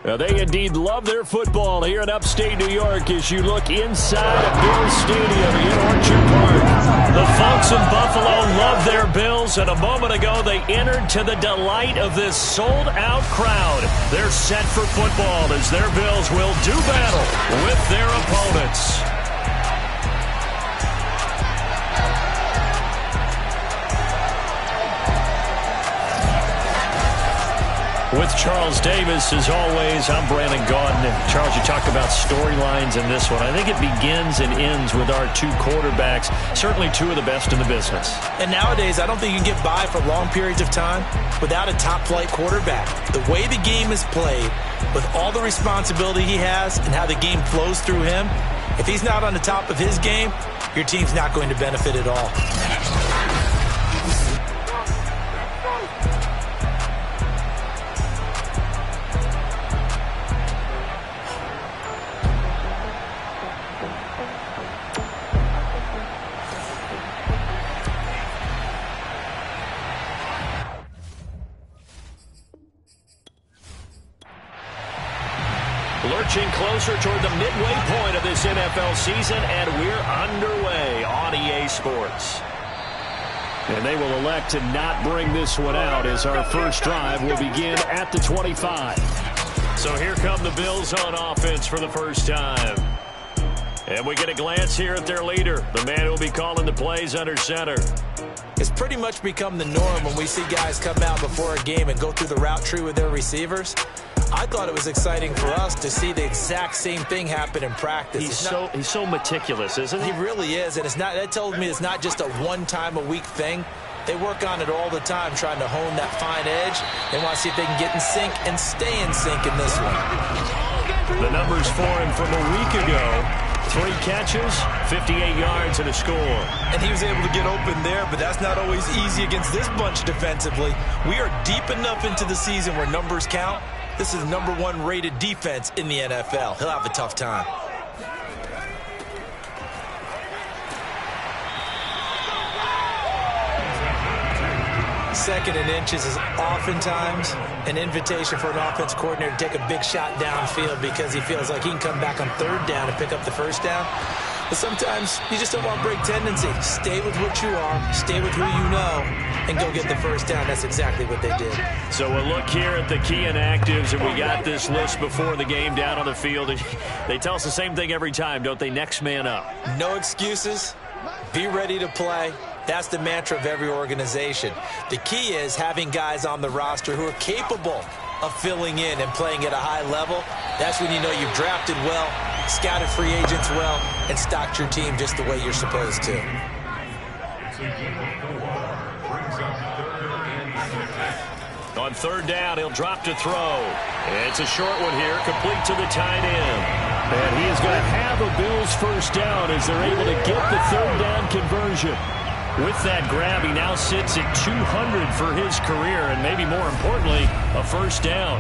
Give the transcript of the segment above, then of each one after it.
They indeed love their football here in upstate New York as you look inside of Bills Stadium in Orchard Park. The folks in Buffalo love their Bills, and a moment ago they entered to the delight of this sold-out crowd. They're set for football as their Bills will do battle with their opponents. With Charles Davis, as always, I'm Brandon Gaudin. Charles, you talk about storylines in this one. I think it begins and ends with our two quarterbacks, certainly two of the best in the business. And nowadays, I don't think you can get by for long periods of time without a top-flight quarterback. The way the game is played, with all the responsibility he has and how the game flows through him, if he's not on the top of his game, your team's not going to benefit at all. Lurching closer toward the midway point of this NFL season, and we're underway on EA Sports. And they will elect to not bring this one out as our first drive will begin at the 25. So here come the Bills on offense for the first time. And we get a glance here at their leader, the man who will be calling the plays under center. It's pretty much become the norm when we see guys come out before a game and go through the route tree with their receivers. I thought it was exciting for us to see the exact same thing happen in practice. He's so meticulous, isn't he? He really is, and that tells me it's not just a one-time-a-week thing. They work on it all the time, trying to hone that fine edge. They want to see if they can get in sync and stay in sync in this one. The numbers for him from a week ago: 3 catches, 58 yards, and a score. And he was able to get open there, but that's not always easy against this bunch defensively. We are deep enough into the season where numbers count. This is #1 rated defense in the NFL. He'll have a tough time. Second and inches is oftentimes an invitation for an offense coordinator to take a big shot downfield because he feels like he can come back on third down and pick up the first down. But sometimes you just don't want break tendency. Stay with what you are, stay with who you know, and go get the first down. That's exactly what they did. So we'll look here at the key inactives, and we got this list before the game down on the field. They tell us the same thing every time, don't they? Next man up. No excuses. Be ready to play. That's the mantra of every organization. The key is having guys on the roster who are capable of filling in and playing at a high level. That's when you know you've drafted well, scouted free agents well, and stocked your team just the way you're supposed to. On third down, he'll drop to throw. It's a short one here, complete to the tight end. And he is going to have a Bills first down as they're able to get the third down conversion. With that grab, he now sits at 200 for his career, and maybe more importantly, a first down.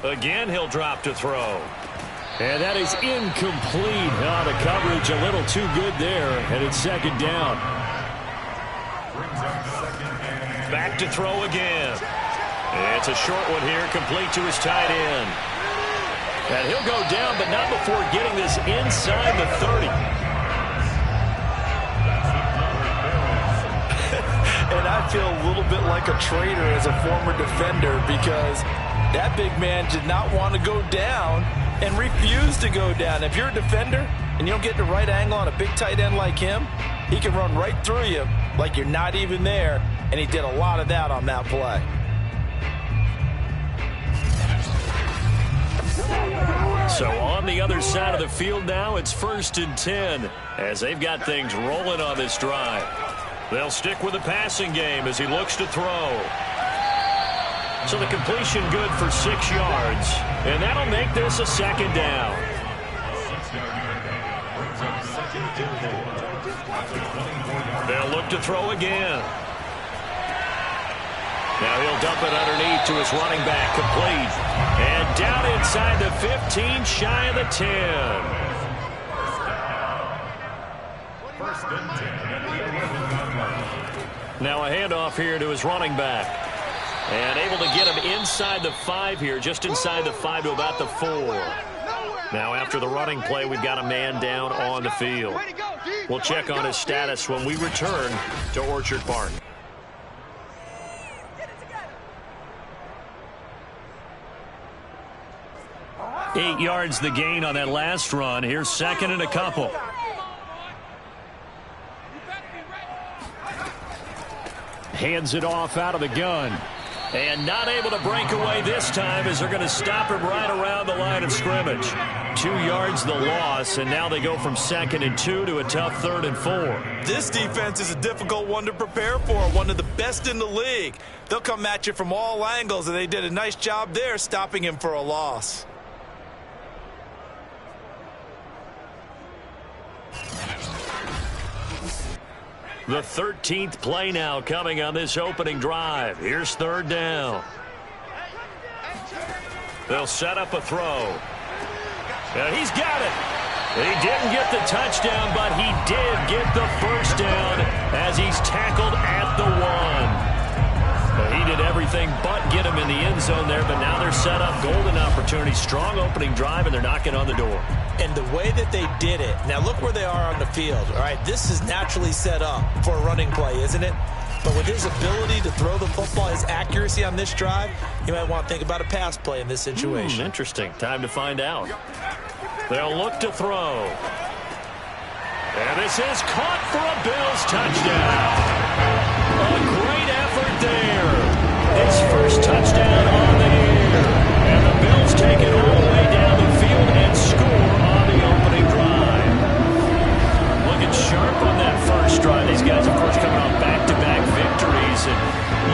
Again, he'll drop to throw. And that is incomplete. Oh, the coverage a little too good there, and it's second down. Back to throw again. It's a short one here, complete to his tight end. And he'll go down, but not before getting this inside the 30. And I feel a little bit like a traitor as a former defender because that big man did not want to go down and refused to go down. If you're a defender and you don't get the right angle on a big tight end like him, he can run right through you like you're not even there, and he did a lot of that on that play. So on the other side of the field now, it's 1st and 10 as they've got things rolling on this drive. They'll stick with the passing game as he looks to throw. So the completion good for 6 yards, and that'll make this a second down. They'll look to throw again. Now he'll dump it underneath to his running back, complete. And down inside the 15, shy of the 10. Now a handoff here to his running back. And able to get him inside the 5 here, just inside the 5 to about the 4. Now after the running play, we've got a man down on the field. We'll check on his status when we return to Orchard Park. 8 yards the gain on that last run. Here's second and a couple. Hands it off out of the gun. And not able to break away this time as they're going to stop him right around the line of scrimmage. 2 yards the loss, and now they go from 2nd and 2 to a tough 3rd and 4. This defense is a difficult one to prepare for, one of the best in the league. They'll come at you from all angles, and they did a nice job there stopping him for a loss. The 13th play now coming on this opening drive. Here's 3rd down. They'll set up a throw. And he's got it. He didn't get the touchdown, but he did get the first down as he's tackled at the 1. He did everything but get him in the end zone there, but now they're set up. Golden opportunity, strong opening drive, and they're knocking on the door. And the way that they did it, now look where they are on the field. All right, this is naturally set up for a running play, isn't it? But with his ability to throw the football, his accuracy on this drive, you might want to think about a pass play in this situation. Interesting. Time to find out. They'll look to throw. And this is caught for a Bills touchdown. A great effort there. His first touchdown on the year. And the Bills take it all the way down the field and score on the opening drive. Looking sharp on that first drive. These guys, of course, coming off back-to-back victories. And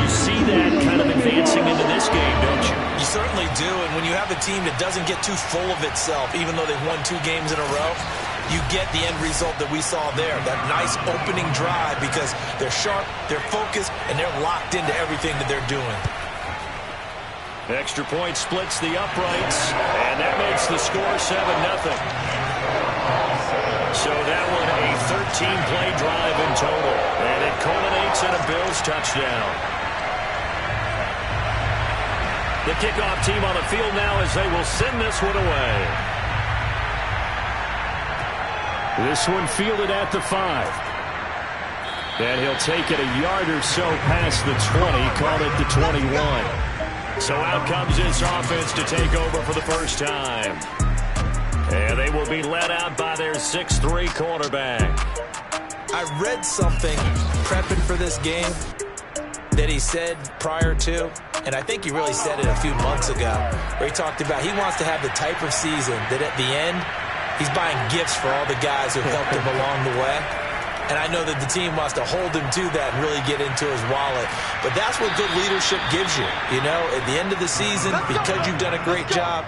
you see that kind of advancing into this game, don't you? You certainly do. And when you have a team that doesn't get too full of itself, even though they've won 2 games in a row, you get the end result that we saw there, that nice opening drive, because they're sharp, they're focused, and they're locked into everything that they're doing. Extra point splits the uprights, and that makes the score 7-0. So that one a 13-play drive in total, and it culminates in a Bills touchdown. The kickoff team on the field now as they will send this one away. This one fielded at the 5. And he'll take it a yard or so past the 20, called it the 21. So out comes this offense to take over for the first time. And they will be led out by their 6'3" quarterback. I read something prepping for this game that he said prior to, and I think he really said it a few months ago, where he talked about he wants to have the type of season that at the end, he's buying gifts for all the guys who helped him along the way. And I know that the team wants to hold him to that and really get into his wallet. But that's what good leadership gives you. You know, at the end of the season, because you've done a great job,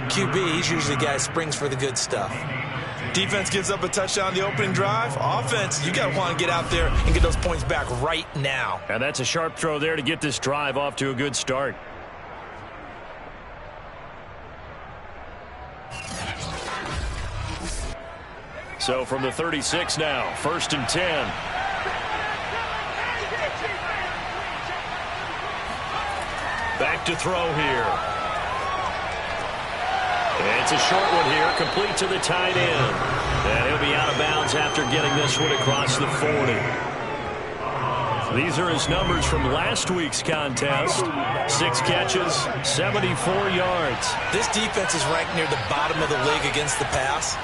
QB, he's usually the guy who springs for the good stuff. Defense gives up a touchdown on the opening drive. Offense, you got to want to get out there and get those points back right now. And that's a sharp throw there to get this drive off to a good start. So from the 36 now, 1st and 10. Back to throw here. It's a short one here, complete to the tight end. And he'll be out of bounds after getting this one across the 40. These are his numbers from last week's contest. 6 catches, 74 yards. This defense is ranked near the bottom of the league against the pass.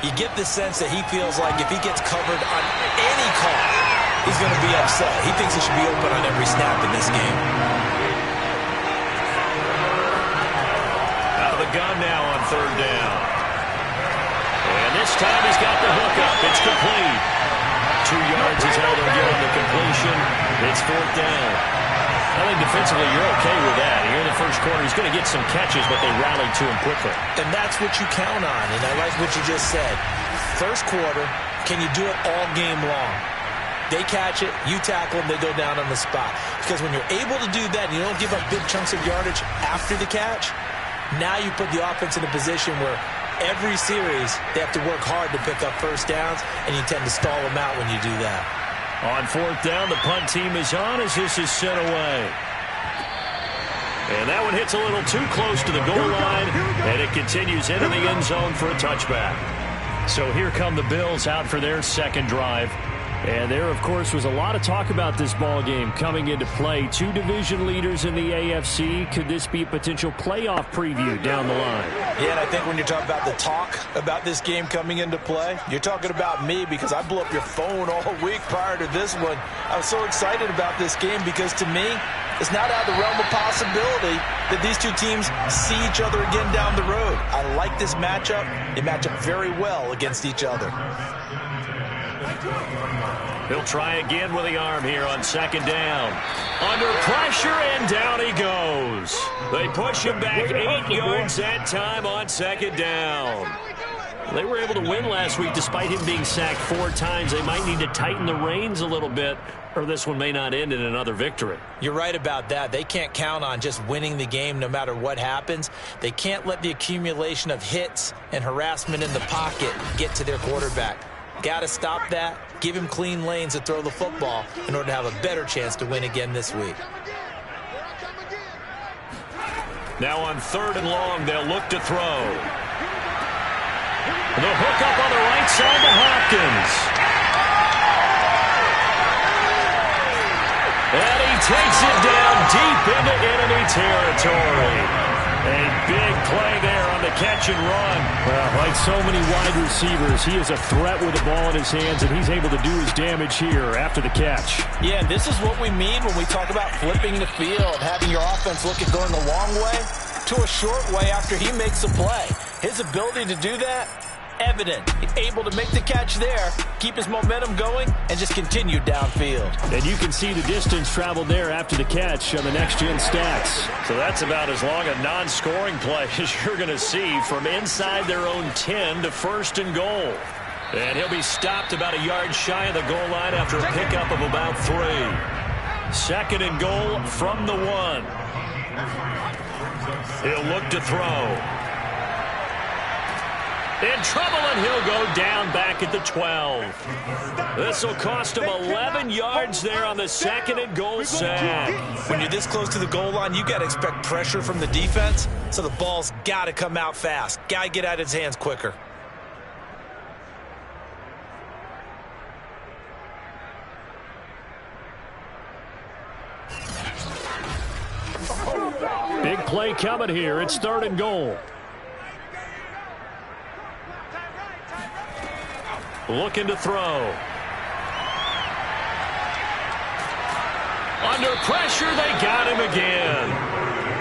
You get the sense that he feels like if he gets covered on any call, he's going to be upset. He thinks he should be open on every snap in this game. Out of the gun now on 3rd down. And this time he's got the hook up. It's complete. 2 yards is how they'll get him the completion. It's 4th down. I think defensively you're okay with that. Here in the first quarter, he's going to get some catches, but they rallied to him quickly. And that's what you count on, and I like what you just said. First quarter, can you do it all game long? They catch it, you tackle them, they go down on the spot. Because when you're able to do that and you don't give up big chunks of yardage after the catch, now you put the offense in a position where every series they have to work hard to pick up first downs, and you tend to stall them out when you do that. On fourth down, the punt team is on as this is sent away. And that one hits a little too close to the goal line, and it continues into the end zone for a touchback. So here come the Bills out for their second drive. And there, of course, was a lot of talk about this ball game coming into play. Two division leaders in the AFC. Could this be a potential playoff preview down the line? Yeah, and I think when you're talking about the talk about this game coming into play, you're talking about me because I blew up your phone all week prior to this one. I was so excited about this game because, to me, it's not out of the realm of possibility that these two teams see each other again down the road. I like this matchup. They match up very well against each other. He'll try again with the arm here on second down. Under pressure, and down he goes. They push him back 8 yards that time on second down. They were able to win last week despite him being sacked 4 times. They might need to tighten the reins a little bit, or this one may not end in another victory. You're right about that. They can't count on just winning the game no matter what happens. They can't let the accumulation of hits and harassment in the pocket get to their quarterback. Got to stop that. Give him clean lanes to throw the football in order to have a better chance to win again this week. Now on third and long, they'll look to throw. The hook up on the right side to Hopkins. And he takes it down deep into enemy territory. A big play there on the catch and run. Well, like so many wide receivers, he is a threat with the ball in his hands, and he's able to do his damage here after the catch. Yeah, and this is what we mean when we talk about flipping the field, having your offense look at going a long way to a short way after he makes a play. His ability to do that, evident. Able to make the catch there, keep his momentum going, and just continue downfield. And you can see the distance traveled there after the catch on the next-gen stats. So that's about as long a non-scoring play as you're going to see from inside their own 10 to first and goal. And he'll be stopped about a yard shy of the goal line after a pickup of about 3. Second and goal from the 1. He'll look to throw. In trouble, and he'll go down back at the 12. This will cost him 11 yards there on the second and goal sack. When you're this close to the goal line, you got to expect pressure from the defense, so the ball's got to come out fast. Got to get out of his hands quicker. Big play coming here. It's third and goal. Looking to throw. Under pressure, they got him again.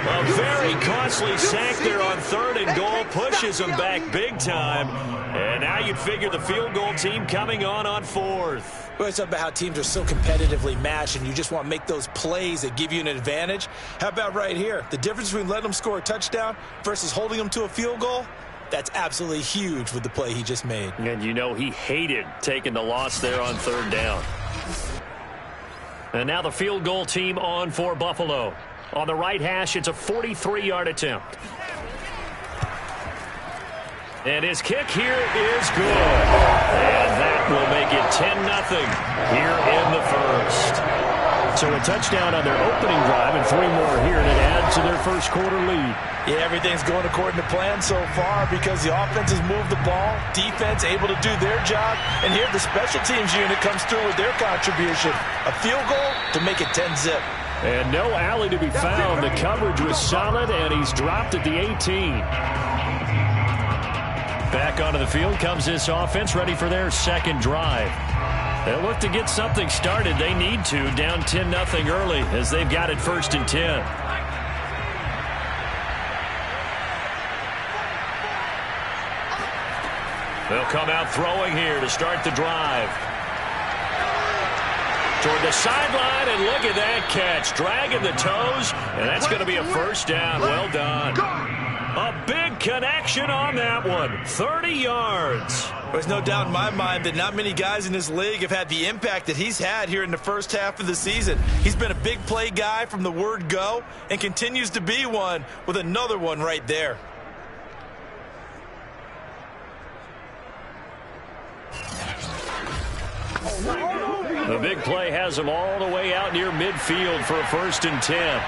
A very costly sack there on third and goal. Pushes him back big time. And now you'd figure the field goal team coming on fourth. Well, it's about how teams are so competitively matched, and you just want to make those plays that give you an advantage. How about right here? The difference between letting them score a touchdown versus holding them to a field goal? That's absolutely huge with the play he just made. And you know he hated taking the loss there on third down. And now the field goal team on for Buffalo. On the right hash, it's a 43-yard attempt. And his kick here is good. And that will make it 10-0 here in the first. So a touchdown on their opening drive and 3 more here to add to their first quarter lead. Yeah, everything's going according to plan so far because the offense has moved the ball, defense able to do their job, and here the special teams unit comes through with their contribution. A field goal to make it 10-0. And no alley to be found. The coverage was solid, and he's dropped at the 18. Back onto the field comes this offense, ready for their second drive. They'll look to get something started. They need to, down 10-0 early as they've got it first and 10. They'll come out throwing here to start the drive. Toward the sideline, and look at that catch. Dragging the toes, and that's going to be a first down. Well done. A big Good connection on that one. 30 yards. There's no doubt in my mind that not many guys in this league have had the impact that he's had here in the first half of the season. He's been a big play guy from the word go and continues to be one with another one right there. The big play has him all the way out near midfield for a 1st and 10.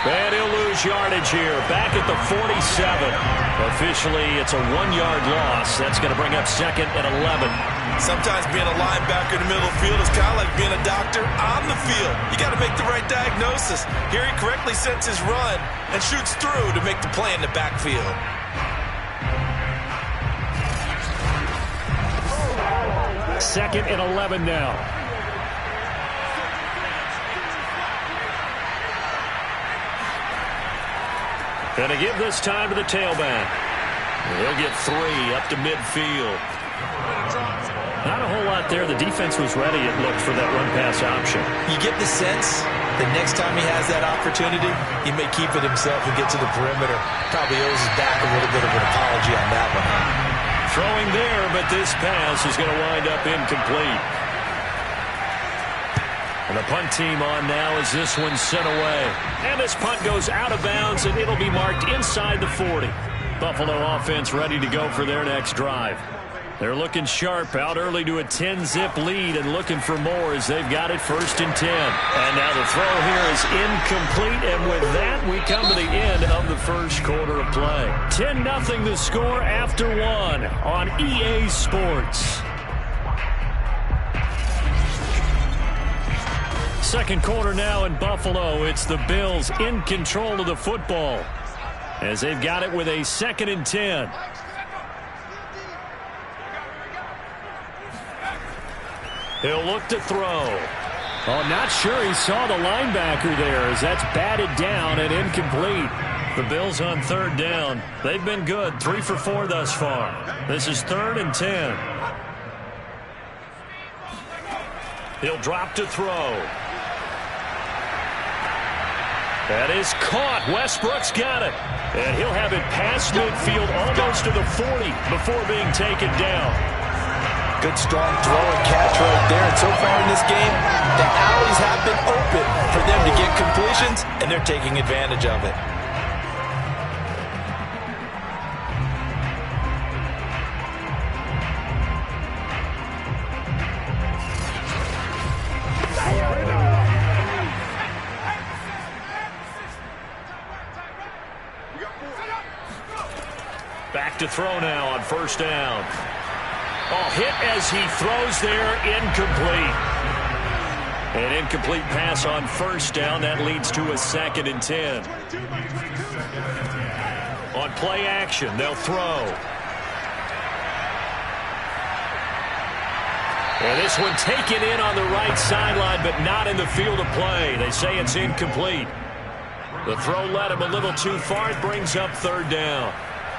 And he'll lose yardage here. Back at the 47. Officially, it's a 1-yard loss. That's going to bring up 2nd and 11. Sometimes being a linebacker in the middle of the field is kind of like being a doctor on the field. You got to make the right diagnosis. Here he correctly sets his run and shoots through to make the play in the backfield. Second and 11 now. Going to give this time to the tailback. He'll get 3 up to midfield. Not a whole lot there. The defense was ready, it looked, for that run-pass option. You get the sense that next time he has that opportunity, he may keep it himself and get to the perimeter. Probably owes his back a little bit of an apology on that one. Throwing there, but this pass is going to wind up incomplete. And the punt team on now as this one's sent away. And this punt goes out of bounds, and it'll be marked inside the 40. Buffalo offense ready to go for their next drive. They're looking sharp, out early to a 10-zip lead and looking for more as they've got it 1st and 10. And now the throw here is incomplete, and with that we come to the end of the first quarter of play. 10-0 the score after 1 on EA Sports. Second quarter now in Buffalo. It's the Bills in control of the football as they've got it with a 2nd and 10. He'll look to throw. Oh, not sure he saw the linebacker there as that's batted down and incomplete. The Bills on 3rd down. They've been good, 3 for 4 thus far. This is 3rd and 10. He'll drop to throw. That is caught. Westbrook's got it. And he'll have it past midfield almost to the 40 before being taken down. Good strong throw and catch right there. And so far in this game, the alleys have been open for them to get completions, and they're taking advantage of it. Back to throw now on 1st down. Oh, hit as he throws there, incomplete. An incomplete pass on 1st down. That leads to a 2nd and 10. On play action, they'll throw. And this one taken in on the right sideline, but not in the field of play. They say it's incomplete. The throw led him a little too far. It brings up 3rd down.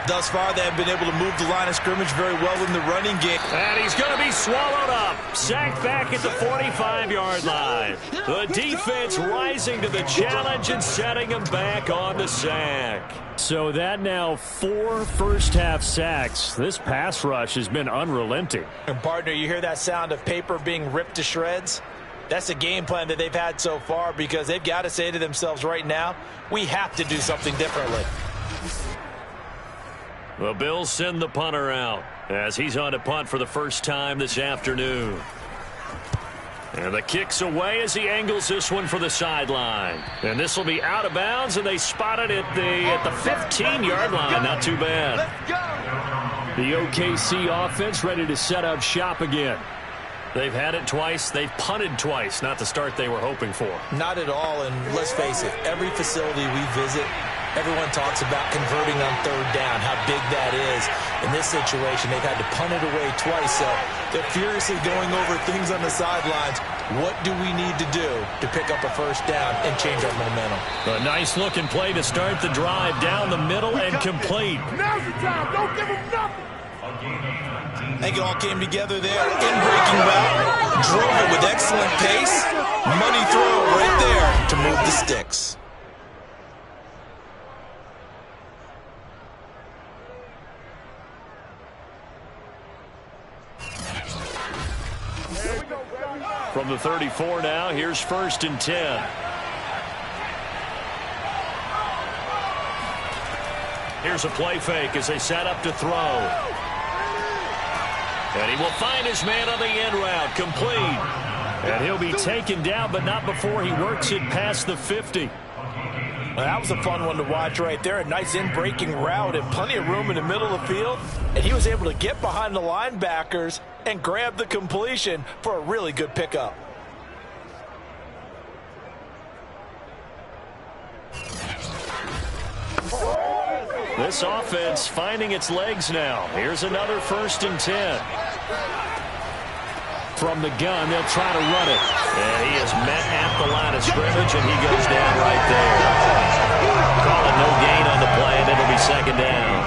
Thus far, they have been able to move the line of scrimmage very well in the running game. And he's going to be swallowed up. Sacked back at the 45-yard line. The defense rising to the challenge and setting him back on the sack. So that now 4 first-half sacks. This pass rush has been unrelenting. And, partner, you hear that sound of paper being ripped to shreds? That's the game plan that they've had so far because they've got to say to themselves right now, we have to do something differently. The Bills send the punter out as he's on to punt for the first time this afternoon. And the kick's away as he angles this one for the sideline. And this will be out of bounds, and they spot it at the 15-yard line. Not too bad. The OKC offense ready to set up shop again. They've had it twice. They've punted twice. Not the start they were hoping for. Not at all, and let's face it, every facility we visit, everyone talks about converting on 3rd down, how big that is. In this situation, they've had to punt it away twice, so they're furiously going over things on the sidelines. What do we need to do to pick up a 1st down and change our momentum? A nice-looking play to start the drive down the middle and complete. Now's the time. Don't give them nothing. I think it all came together there. In-breaking route, drove it with excellent pace. Money throw right there to move the sticks. From the 34 now, here's 1st and 10. Here's a play fake as they set up to throw. And he will find his man on the end route, complete. And he'll be taken down, but not before he works it past the 50. Well, that was a fun one to watch right there. A nice in-breaking route and plenty of room in the middle of the field. And he was able to get behind the linebackers and grab the completion for a really good pickup. This offense finding its legs now. Here's another 1st and 10. From the gun, they'll try to run it. And he is met at the line of scrimmage, and he goes down right there. Call it no gain on the play, and it'll be 2nd down.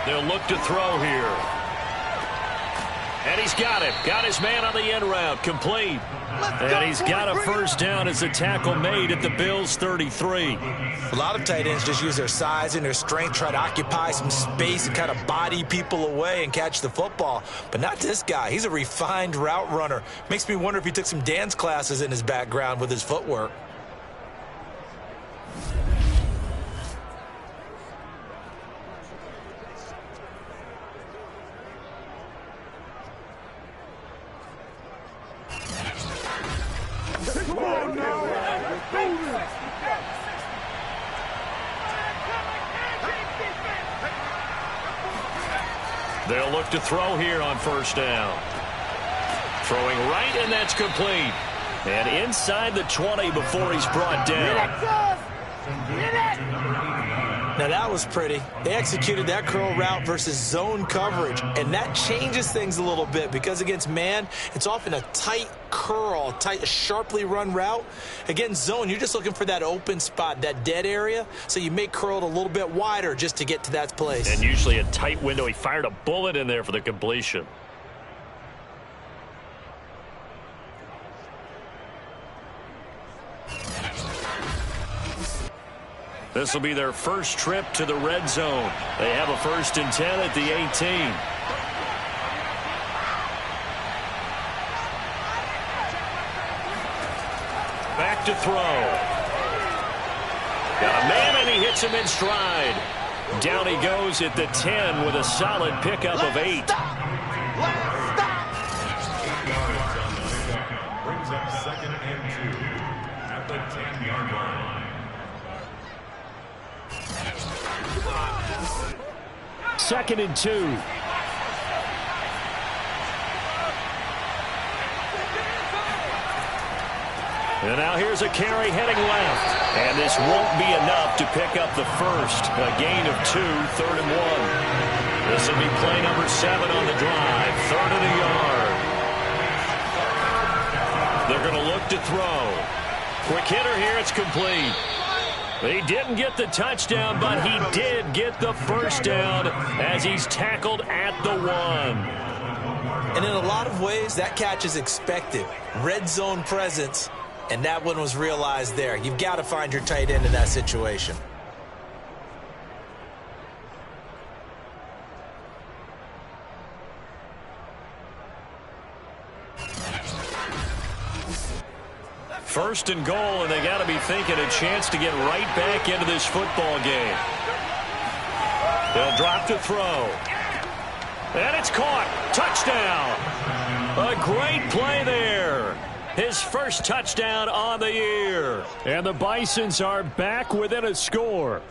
They'll look to throw here. And he's got it. Got his man on the end route. Complete. And he's got a 1st down as the tackle made at the Bills' 33. A lot of tight ends just use their size and their strength, try to occupy some space and kind of body people away and catch the football. But not this guy. He's a refined route runner. Makes me wonder if he took some dance classes in his background with his footwork. They'll look to throw here on 1st down. Throwing right, and that's complete. And inside the 20 before he's brought down. Now that was pretty. They executed that curl route versus zone coverage, and that changes things a little bit because against man, it's often a tight curl, tight, sharply run route. Against zone, you're just looking for that open spot, that dead area, so you make curl it a little bit wider just to get to that place. And usually a tight window. He fired a bullet in there for the completion. This will be their first trip to the red zone. They have a 1st and 10 at the 18. Back to throw. Got a man, and he hits him in stride. Down he goes at the 10 with a solid pickup of 8. Brings up 2nd and 2 at the 10-yard line. 2nd and 2. And now here's a carry heading left. And this won't be enough to pick up the 1st. A gain of 2, 3rd and 1. This will be play number 7 on the drive. 3rd and a yard. They're going to look to throw. Quick hitter here. It's complete. He didn't get the touchdown, but he did get the 1st down as he's tackled at the 1. And in a lot of ways, that catch is expected. Red zone presence, and that one was realized there. You've got to find your tight end in that situation. First and goal, and they got to be thinking a chance to get right back into this football game. They'll drop to throw. And it's caught. Touchdown. A great play there. His first touchdown on the year. And the Bisons are back within a score.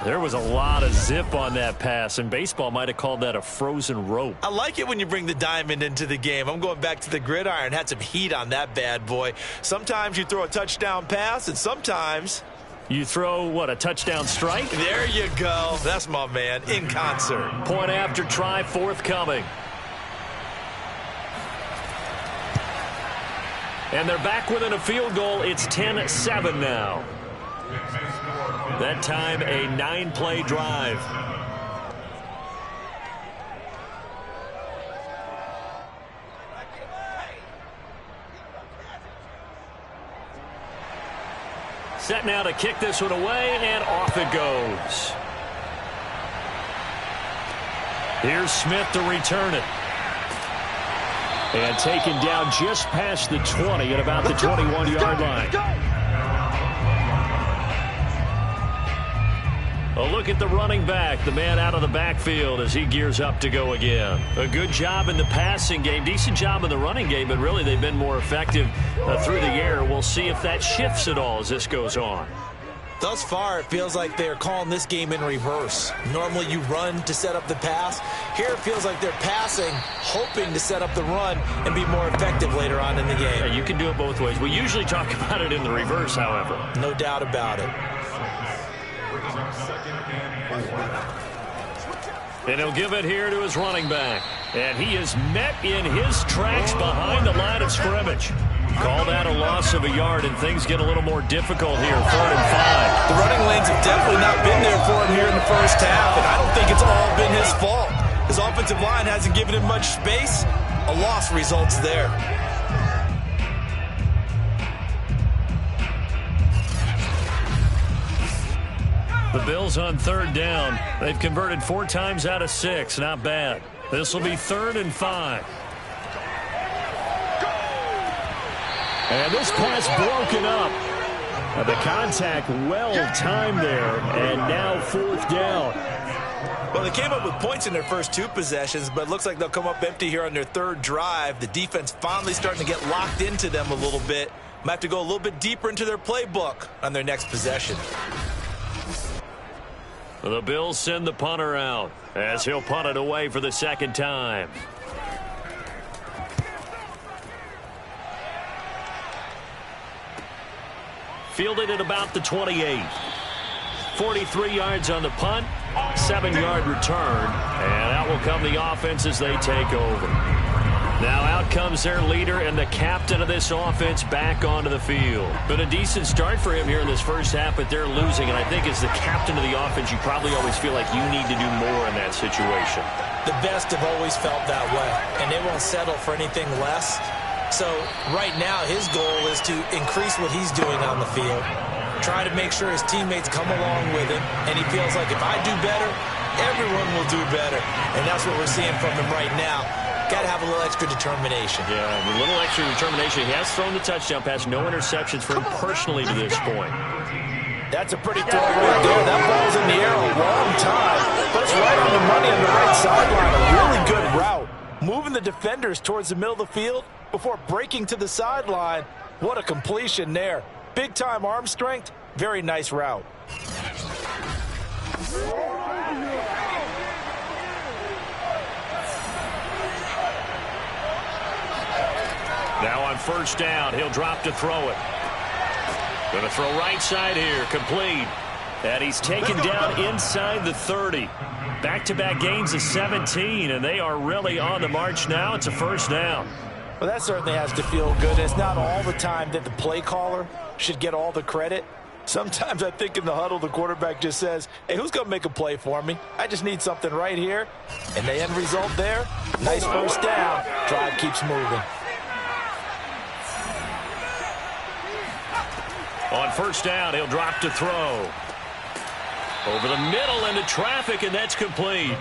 There was a lot of zip on that pass, and baseball might have called that a frozen rope. I like it when you bring the diamond into the game. I'm going back to the gridiron. Had some heat on that bad boy. Sometimes you throw a touchdown pass, and sometimes you throw, what, a touchdown strike? There you go. That's my man, in concert. Point after try And they're back within a field goal. It's 10-7 now. That time, a 9-play drive. Set now to kick this one away, and off it goes. Here's Smith to return it. And taken down just past the 20 at about the 21-yard line. A look at the running back, the man out of the backfield as he gears up to go again. A good job in the passing game, decent job in the running game, but really they've been more effective through the air. We'll see if that shifts at all as this goes on. Thus far, it feels like they're calling this game in reverse. Normally you run to set up the pass. Here it feels like they're passing, hoping to set up the run and be more effective later on in the game. Yeah, you can do it both ways. We usually talk about it in the reverse, however. No doubt about it. And he'll give it here to his running back. And he is met in his tracks behind the line of scrimmage. Called out a loss of a yard, and things get a little more difficult here, 3rd and 5. The running lanes have definitely not been there for him here in the first half, and I don't think it's all been his fault. His offensive line hasn't given him much space. A loss results there. The Bills on 3rd down. They've converted 4 times out of 6. Not bad. This will be 3rd and 5. And this pass broken up. The contact well timed there, and now 4th down. Well, they came up with points in their first 2 possessions, but it looks like they'll come up empty here on their 3rd drive. The defense finally starting to get locked into them a little bit. Might have to go a little bit deeper into their playbook on their next possession. The Bills send the punter out as he'll punt it away for the 2nd time. Fielded at about the 28. 43 yards on the punt, 7-yard return, and out will come the offense as they take over. Now out comes their leader and the captain of this offense back onto the field. Been a decent start for him here in this first half, but they're losing, and I think as the captain of the offense, you probably always feel like you need to do more in that situation. The best have always felt that way, and they won't settle for anything less. So right now his goal is to increase what he's doing on the field, try to make sure his teammates come along with him, and he feels like if I do better, everyone will do better. And that's what we're seeing from him right now. Got to have a little extra determination. Yeah, a little extra determination. He has thrown the touchdown pass, no interceptions for him personally to this point. That's a pretty throw right there. That ball's in the air a long time, but it's right on the money on the right sideline. A really good route. Moving the defenders towards the middle of the field before breaking to the sideline. What a completion there. Big-time arm strength. Very nice route. Now on 1st down, he'll drop to throw it. Going to throw right side here, complete. And he's taken down inside the 30. Back-to-back gains of 17, and they are really on the march now. It's a 1st down. Well, that certainly has to feel good. It's not all the time that the play caller should get all the credit. Sometimes I think in the huddle, the quarterback just says, hey, who's going to make a play for me? I just need something right here. And the end result there, nice 1st down. Drive keeps moving. On 1st down, he'll drop to throw. Over the middle into traffic, and that's complete.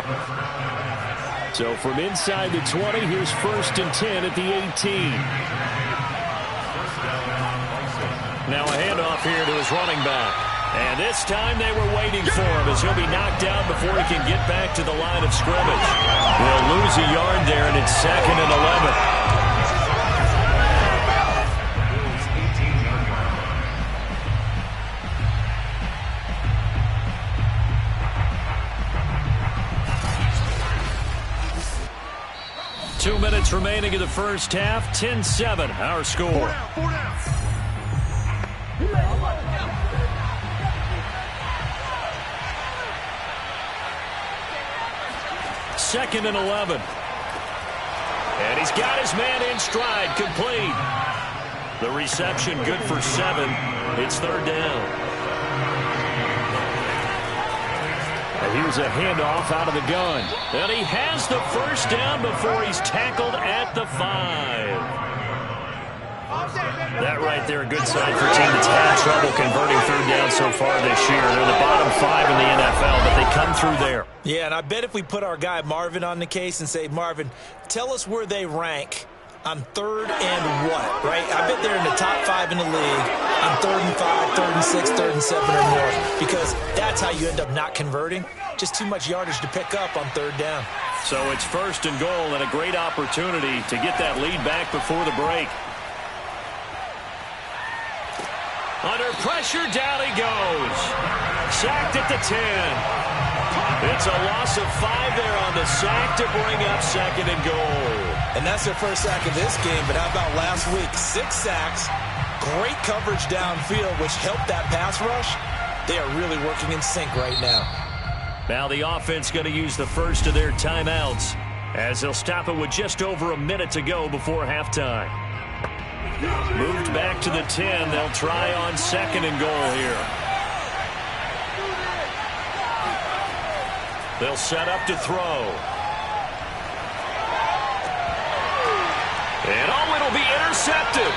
So from inside the 20, here's 1st and 10 at the 18. Now a handoff here to his running back. And this time they were waiting for him as he'll be knocked down before he can get back to the line of scrimmage. They'll lose a yard there, and it's 2nd and 11. Two minutes remaining in the first half. 10-7, our score. Second and 11. And he's got his man in stride, complete. The reception good for 7. It's third down. And here's a handoff out of the gun. And he has the first down before he's tackled at the 5. That right there, a good sign for a team that's had trouble converting third down so far this year. They're the bottom 5 in the NFL, but they come through there. Yeah, and I bet if we put our guy Marvin on the case and say, Marvin, tell us where they rank on third and what, right? I bet they're in the top 5 in the league on 3rd and 5, 3rd and 6, 3rd and 7 or more, because that's how you end up not converting. Just too much yardage to pick up on third down. So it's first and goal and a great opportunity to get that lead back before the break. Under pressure, down he goes. Sacked at the 10. It's a loss of 5 there on the sack to bring up second and goal. And that's their first sack of this game, but how about last week? 6 sacks, great coverage downfield, which helped that pass rush. They are really working in sync right now. Now the offense going to use the first of their timeouts as they'll stop it with just over a minute to go before halftime. Moved back to the 10. They'll try on second and goal here. They'll set up to throw. And it'll be intercepted.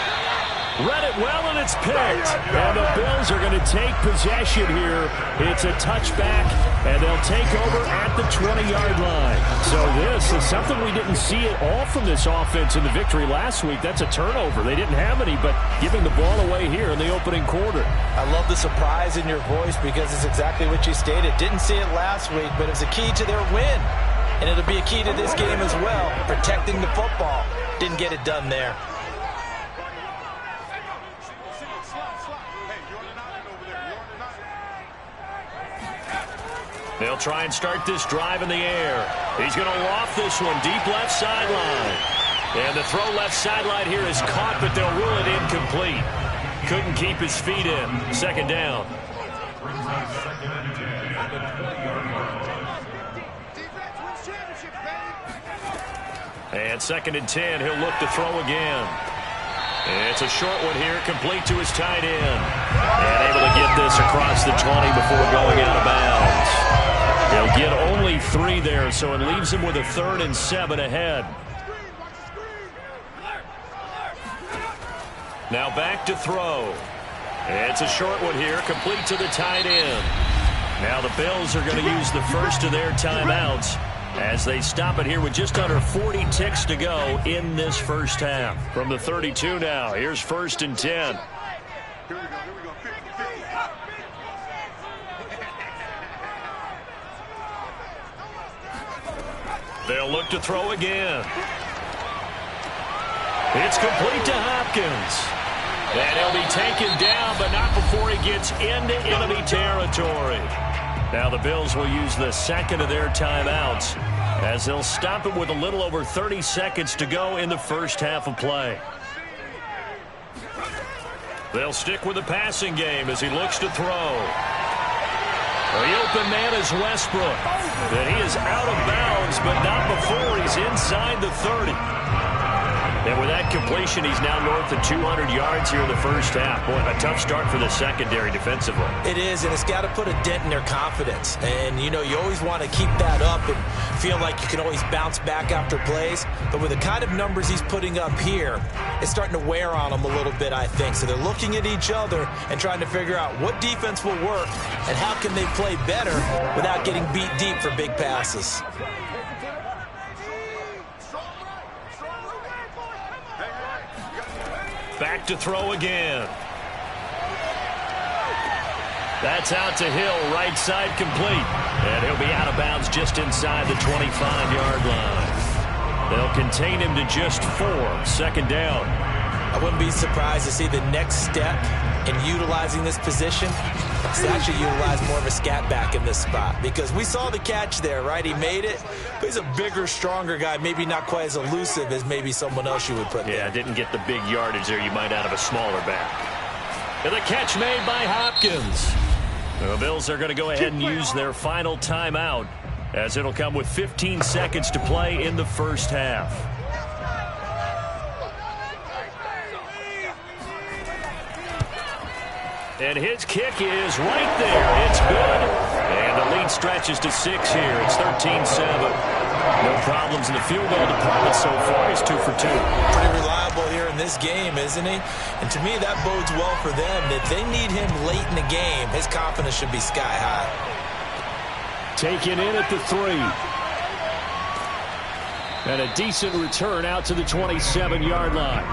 Read it well, and it's picked. And the Bills are going to take possession here. It's a touchback, and they'll take over at the 20-yard line. So this is something we didn't see at all from this offense in the victory last week. That's a turnover. They didn't have any, but giving the ball away here in the opening quarter. I love the surprise in your voice because it's exactly what you stated. Didn't see it last week, but it was a key to their win. And it'll be a key to this game as well, protecting the football. Didn't get it done there. They'll try and start this drive in the air. He's going to loft this one deep left sideline. And the throw left sideline here is caught, but they'll rule it incomplete. Couldn't keep his feet in. Second down. And second and 10. He'll look to throw again. And it's a short one here, complete to his tight end. And able to get this across the 20 before going out of bounds. They'll get only 3 there, so it leaves him with a 3rd and 7 ahead. Now back to throw. It's a short one here, complete to the tight end. Now the Bills are going to use the first of their timeouts as they stop it here with just under 40 ticks to go in this first half. From the 32 now, here's 1st and 10. They'll look to throw again. It's complete to Hopkins. And he'll be taken down, but not before he gets into enemy territory. Now the Bills will use the second of their timeouts as they'll stop it with a little over 30 seconds to go in the first half of play. They'll stick with the passing game as he looks to throw. The open man is Westbrook. And he is out of bounds, but not before he's inside the 30. And with that completion, he's now north of 200 yards here in the first half. Boy, a tough start for the secondary defensively. It is, and it's got to put a dent in their confidence. And, you know, you always want to keep that up and feel like you can always bounce back after plays. But with the kind of numbers he's putting up here, it's starting to wear on them a little bit, I think. So they're looking at each other and trying to figure out what defense will work and how can they play better without getting beat deep for big passes. Back to throw again. That's out to Hill, right side complete. And he'll be out of bounds just inside the 25-yard line. They'll contain him to just 4. Second down. I wouldn't be surprised to see the next step in utilizing this position. It's actually utilize more of a scat back in this spot because we saw the catch there, right? He made it, but he's a bigger, stronger guy, maybe not quite as elusive as maybe someone else you would put there. Yeah, didn't get the big yardage there you might out of a smaller back. And the catch made by Hopkins. The Bills are going to go ahead and use their final timeout as it'll come with 15 seconds to play in the first half. And his kick is right there. It's good. And the lead stretches to 6 here. It's 13-7. No problems in the field goal department so far. He's 2 for 2. Pretty reliable here in this game, isn't he? And to me, that bodes well for them. If they need him late in the game, his confidence should be sky high. Taken in at the 3. And a decent return out to the 27-yard line.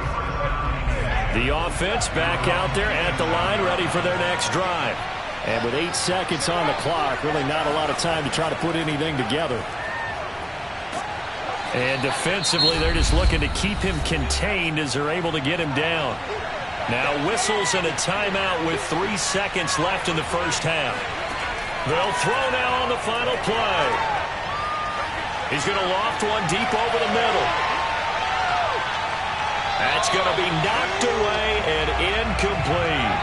The offense back out there at the line, ready for their next drive. And with 8 seconds on the clock, really not a lot of time to try to put anything together. And defensively, they're just looking to keep him contained as they're able to get him down. Now whistles and a timeout with 3 seconds left in the first half. They'll throw now on the final play. He's going to loft one deep over the middle. That's going to be knocked away and incomplete.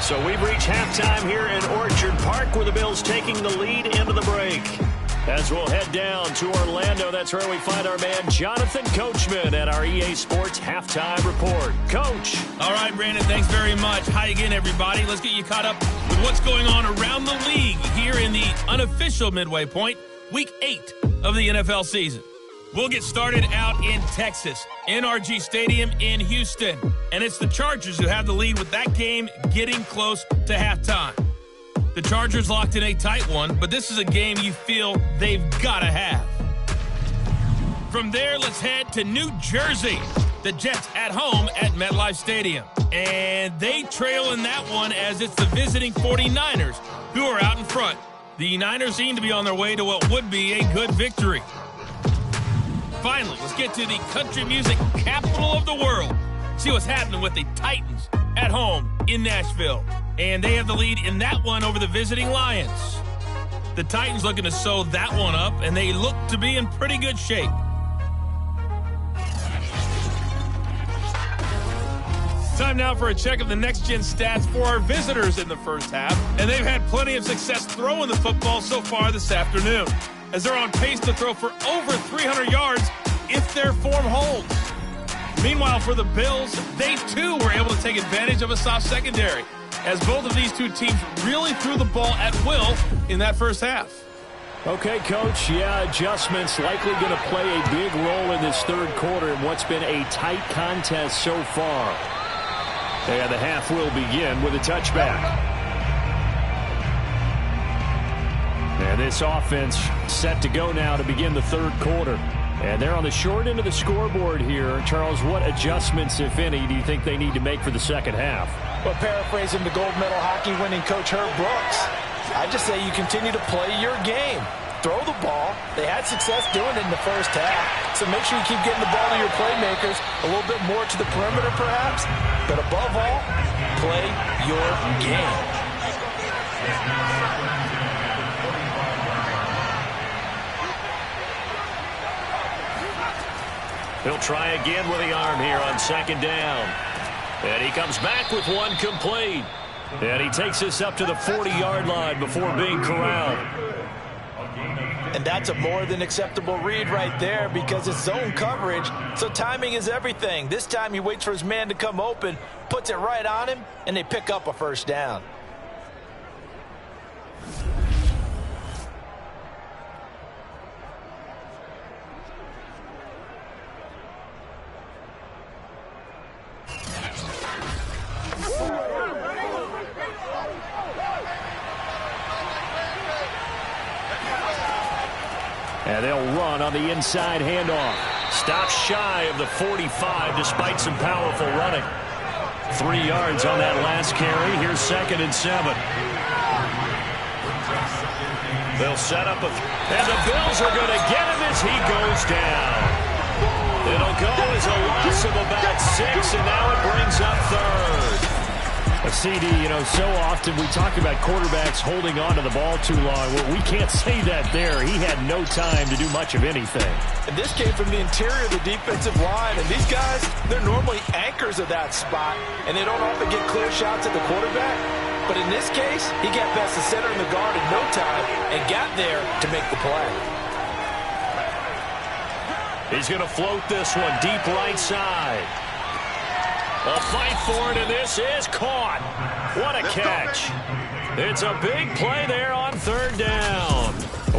So we've reached halftime here in Orchard Park, where the Bills taking the lead into the break. As we'll head down to Orlando, that's where we find our man Jonathan Coachman at our EA Sports Halftime Report. Coach. All right, Brandon, thanks very much. Hi again, everybody. Let's get you caught up with what's going on around the league here in the unofficial midway point, Week 8 of the NFL season. We'll get started out in Texas, NRG Stadium in Houston. And it's the Chargers who have the lead with that game getting close to halftime. The Chargers locked in a tight one, but this is a game you feel they've got to have. From there, let's head to New Jersey. The Jets at home at MetLife Stadium. And they trail in that one as it's the visiting 49ers who are out in front. The Niners seem to be on their way to what would be a good victory. Finally, let's get to the country music capital of the world. See what's happening with the Titans at home in Nashville. And they have the lead in that one over the visiting Lions. The Titans looking to sew that one up, and they look to be in pretty good shape. Time now for a check of the next-gen stats for our visitors in the first half. And they've had plenty of success throwing the football so far this afternoon, as they're on pace to throw for over 300 yards if their form holds. Meanwhile, for the Bills, they too were able to take advantage of a soft secondary, as both of these two teams really threw the ball at will in that first half. Okay, Coach, adjustments likely going to play a big role in this third quarter in what's been a tight contest so far. And the half will begin with a touchback. And this offense set to go now to begin the third quarter. And they're on the short end of the scoreboard here. Charles, what adjustments, if any, do you think they need to make for the second half? Well, paraphrasing the gold medal hockey winning coach Herb Brooks, I just say you continue to play your game. Throw the ball. They had success doing it in the first half. So make sure you keep getting the ball to your playmakers, a little bit more to the perimeter perhaps. But above all, play your game. He'll try again with the arm here on second down. And he comes back with one complete. And he takes this up to the 40-yard line before being corralled. And that's a more than acceptable read right there because it's zone coverage, so timing is everything. This time he waits for his man to come open, puts it right on him, and they pick up a first down. And they'll run on the inside handoff. Stops shy of the 45 despite some powerful running. 3 yards on that last carry. Here's 2nd and 7. They'll set up and the Bills are going to get him as he goes down. It'll go as a loss of about 6, and now it brings up 3rd. A CD, so often we talk about quarterbacks holding on to the ball too long. Well, we can't say that there. He had no time to do much of anything. And this came from the interior of the defensive line. And these guys, they're normally anchors of that spot. And they don't often get clear shots at the quarterback. But in this case, he got past the center and the guard in no time and got there to make the play. He's going to float this one deep right side. A fight for it, and this is caught. What a catch. It's a big play there on third down.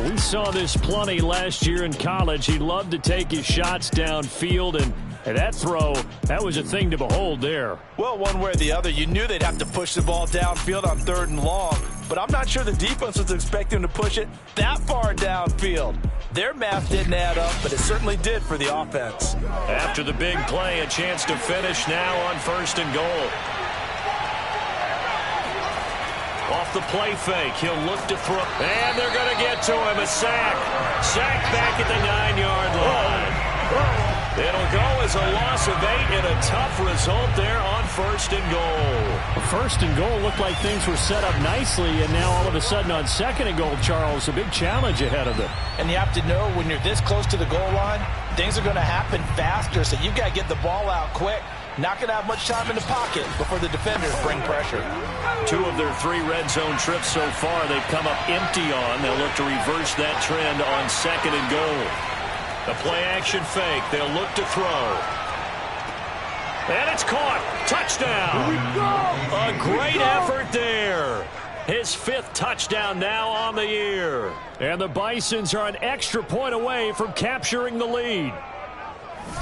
We saw this plenty last year in college. He loved to take his shots downfield, and that throw, that was a thing to behold there. Well, one way or the other, you knew they'd have to push the ball downfield on third and long, but I'm not sure the defense was expecting to push it that far downfield. Their math didn't add up, but it certainly did for the offense. After the big play, a chance to finish now on first and goal. Off the play fake, he'll look to throw, and they're going to get to him. A sack. Sack back at the 9-yard line. It'll go as a loss of 8 and a tough result there on first and goal. First and goal looked like things were set up nicely, and now all of a sudden on second and goal, Charles, a big challenge ahead of them. And you have to know when you're this close to the goal line, things are going to happen faster, so you've got to get the ball out quick. Not going to have much time in the pocket before the defenders bring pressure. 2 of their 3 red zone trips so far they've come up empty on. They'll look to reverse that trend on second and goal. The play-action fake. They'll look to throw. And it's caught. Touchdown. A great effort there. His 5th touchdown now on the year. And the Bisons are an extra point away from capturing the lead.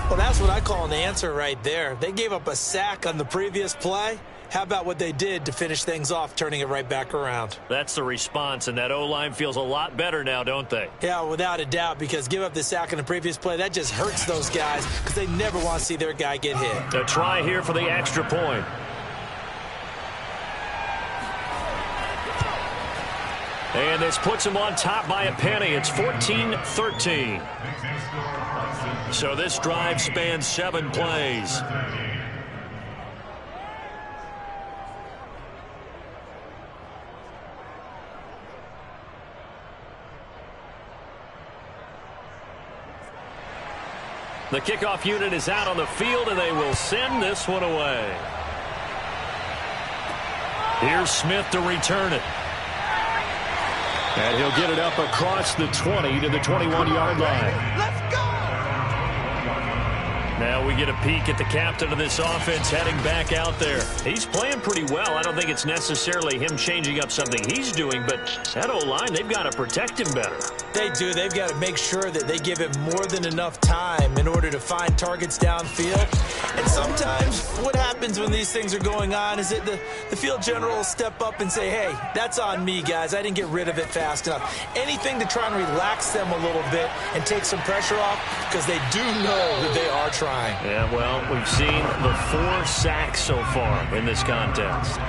Well, that's what I call an answer right there. They gave up a sack on the previous play. How about what they did to finish things off, turning it right back around? That's the response, and that O-line feels a lot better now, don't they? Yeah, without a doubt, because give up the sack on the previous play, that just hurts those guys because they never want to see their guy get hit. A try here for the extra point. And this puts them on top by a penny. It's 14-13. So this drive spans 7 plays. The kickoff unit is out on the field, and they will send this one away. Here's Smith to return it. And he'll get it up across the 20 to the 21-yard line. Let's go! Now we get a peek at the captain of this offense heading back out there. He's playing pretty well. I don't think it's necessarily him changing up something he's doing, but that O-line, they've got to protect him better. They do. They've got to make sure that they give him more than enough time in order to find targets downfield. And sometimes what happens when these things are going on is that the field general will step up and say, hey, that's on me, guys. I didn't get rid of it fast enough. Anything to try and relax them a little bit and take some pressure off because they do know that they are trying. Yeah, well, we've seen the 4 sacks so far in this contest. A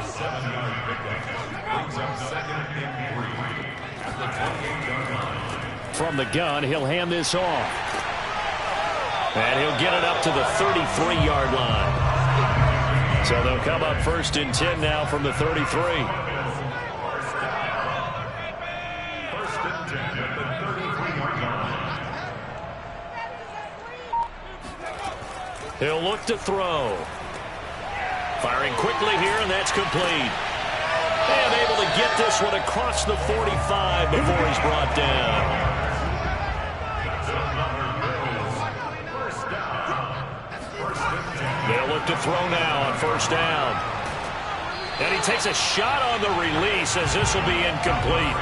7-yard pickup brings up 2nd and 3 at the 28-yard line. From the gun, he'll hand this off. And he'll get it up to the 33-yard line. So they'll come up 1st and 10 now from the 33. 1st and 10 at the 33-yard line. He'll look to throw. Firing quickly here, and that's complete. And able to get this one across the 45 before he's brought down. They'll look to throw now on 1st down. And he takes a shot on the release as this will be incomplete.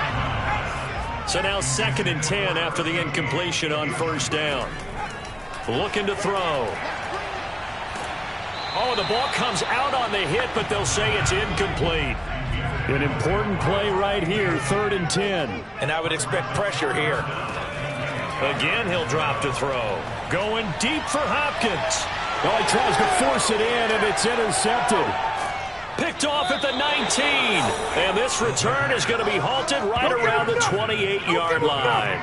So now 2nd and 10 after the incompletion on 1st down. Looking to throw. Oh, the ball comes out on the hit, but they'll say it's incomplete. An important play right here, 3rd and 10. And I would expect pressure here. Again, he'll drop to throw. Going deep for Hopkins. Oh, he tries to force it in, and it's intercepted. Picked off at the 19. And this return is going to be halted right around the 28-yard line.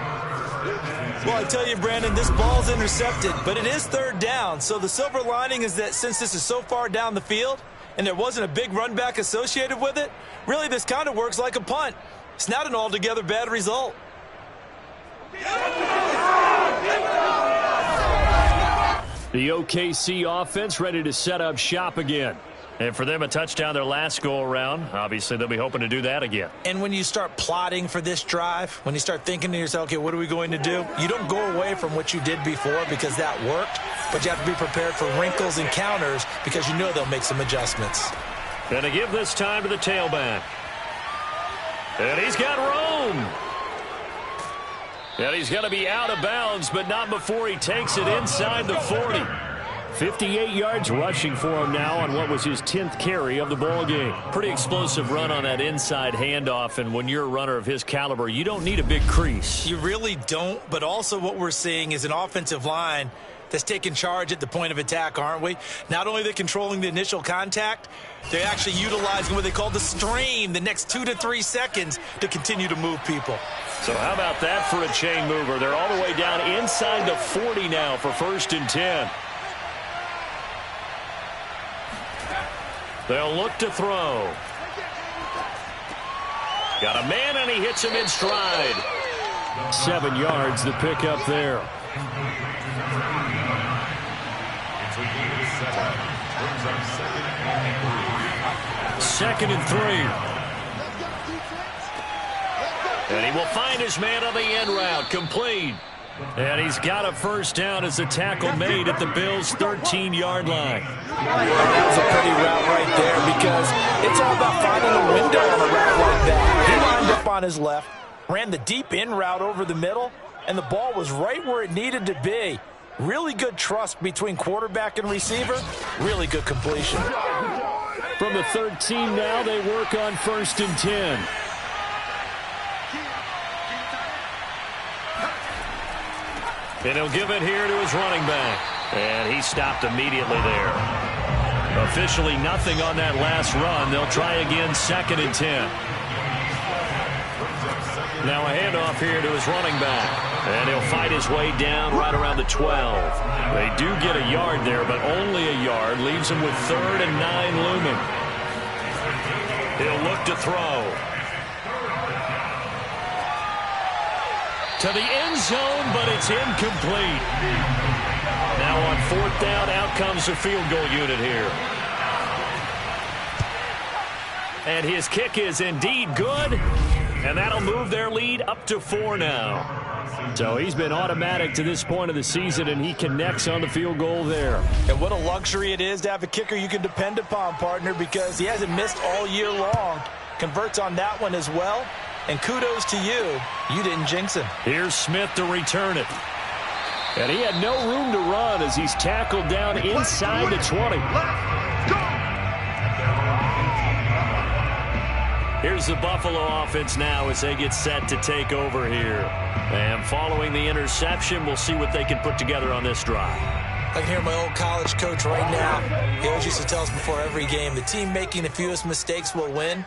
Well, I tell you, Brandon, this ball's intercepted, but it is 3rd down. So the silver lining is that since this is so far down the field and there wasn't a big run back associated with it, really this kind of works like a punt. It's not an altogether bad result. The OKC offense ready to set up shop again. And for them, a touchdown their last go-around. Obviously, they'll be hoping to do that again. And when you start plotting for this drive, when you start thinking to yourself, okay, what are we going to do? You don't go away from what you did before because that worked. but you have to be prepared for wrinkles and counters because you know they'll make some adjustments. And to give this time to the tailback. And he's got room. And he's going to be out of bounds, but not before he takes it inside the 40. 58 yards rushing for him now on what was his 10th carry of the ball game. Pretty explosive run on that inside handoff, and when you're a runner of his caliber, you don't need a big crease. You really don't, but also what we're seeing is an offensive line that's taking charge at the point of attack, aren't we? Not only are they controlling the initial contact, they're actually utilizing what they call the stream, the next 2 to 3 seconds to continue to move people. So how about that for a chain mover? They're all the way down inside the 40 now for 1st and 10. They'll look to throw. Got a man, and he hits him in stride. 7 yards, the pickup there. Second and 3. And he will find his man on the end route. Complete. And he's got a first down as the tackle made at the Bills' 13-yard line. That was a pretty route right there because it's all about finding a window on a route like that. He lined up on his left, ran the deep in route over the middle, and the ball was right where it needed to be. Really good trust between quarterback and receiver. Really good completion. From the 13 now, they work on 1st and 10. And he'll give it here to his running back. And he stopped immediately there. Officially nothing on that last run. They'll try again 2nd and 10. Now a handoff here to his running back. And he'll fight his way down right around the 12. They do get a yard there, but only a yard. Leaves him with 3rd and 9 looming. He'll look to throw. To the end zone, but it's incomplete. Now on 4th down, out comes the field goal unit here. And his kick is indeed good. And that'll move their lead up to 4 now. So he's been automatic to this point of the season, and he connects on the field goal there. And what a luxury it is to have a kicker you can depend upon, partner, because he hasn't missed all year long. Converts on that one as well. And kudos to you. You didn't jinx him. Here's Smith to return it. And he had no room to run as he's tackled down inside the 20. Here's the Buffalo offense now as they get set to take over here. And following the interception, we'll see what they can put together on this drive. I can hear my old college coach right now. He always used to tell us before every game, the team making the fewest mistakes will win.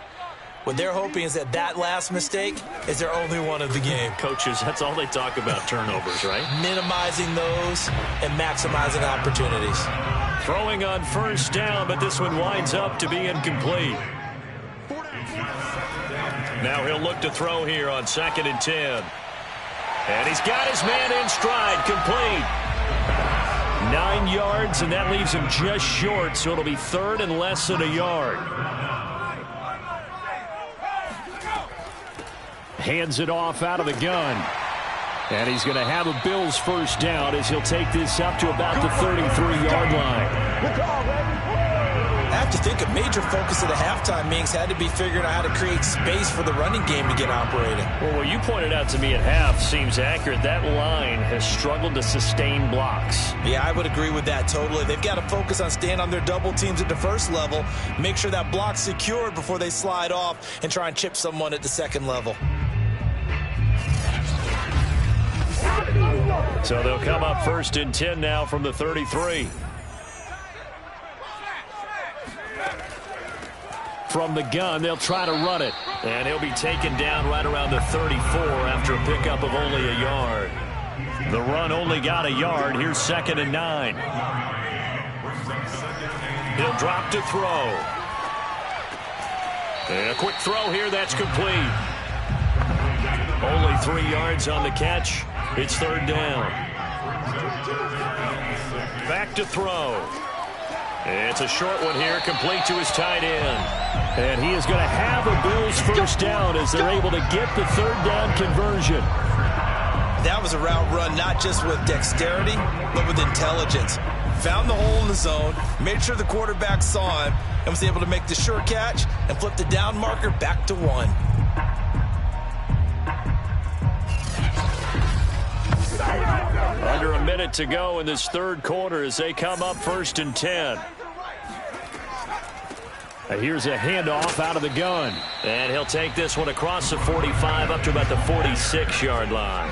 What they're hoping is that last mistake is their only one of the game. Coaches, that's all they talk about, turnovers, right? Minimizing those and maximizing opportunities. Throwing on 1st down, but this one winds up to be incomplete. Now he'll look to throw here on 2nd and 10. And he's got his man in stride, complete. 9 yards, and that leaves him just short, so it'll be 3rd and less than a yard. Hands it off out of the gun. And he's going to have a Bills first down as he'll take this up to about the 33-yard line. I have to think a major focus of the halftime meetings had to be figuring out how to create space for the running game to get operating. Well, what you pointed out to me at half seems accurate. That line has struggled to sustain blocks. Yeah, I would agree with that totally. They've got to focus on staying on their double teams at the first level, make sure that block's secured before they slide off and try and chip someone at the second level. So they'll come up 1st and 10 now from the 33. From the gun, they'll try to run it. And he'll be taken down right around the 34 after a pickup of only a yard. The run only got a yard. Here's 2nd and 9. He'll drop to throw. And a quick throw here, that's complete. Only 3 yards on the catch. It's 3rd down. Back to throw. It's a short one here, complete to his tight end. And he is going to have a Bills first down as they're able to get the 3rd down conversion. That was a route run not just with dexterity, but with intelligence. found the hole in the zone, made sure the quarterback saw him, and was able to make the sure catch and flip the down marker back to 1. Under a minute to go in this third quarter as they come up 1st and 10. Here's a handoff out of the gun. And he'll take this one across the 45 up to about the 46-yard line.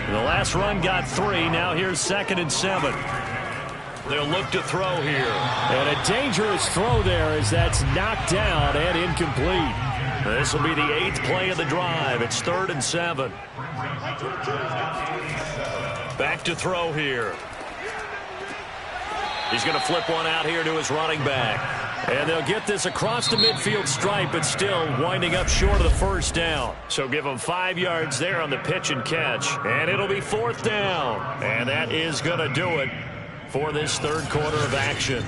And the last run got 3. Now here's 2nd and 7. They'll look to throw here. And a dangerous throw there as that's knocked down and incomplete. This will be the 8th play of the drive. It's 3rd and 7. Back to throw here. He's going to flip one out here to his running back. And they'll get this across the midfield stripe, but still winding up short of the first down. So give them 5 yards there on the pitch and catch. And it'll be 4th down. And that is going to do it for this third quarter of action.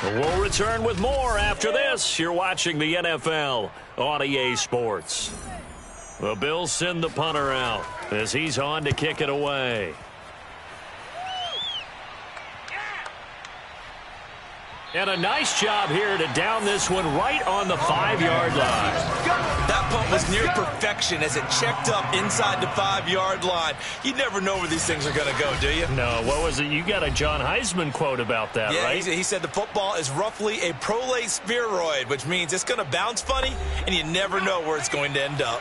We'll return with more after this. You're watching the NFL on EA Sports. The Bills send the punter out as he's on to kick it away. And a nice job here to down this one right on the 5-yard line. That punt was near perfection as it checked up inside the 5-yard line. You never know where these things are going to go, do you? No, what was it? You got a John Heisman quote about that, yeah, right? He said the football is roughly a prolate spheroid, which means it's going to bounce funny, and you never know where it's going to end up.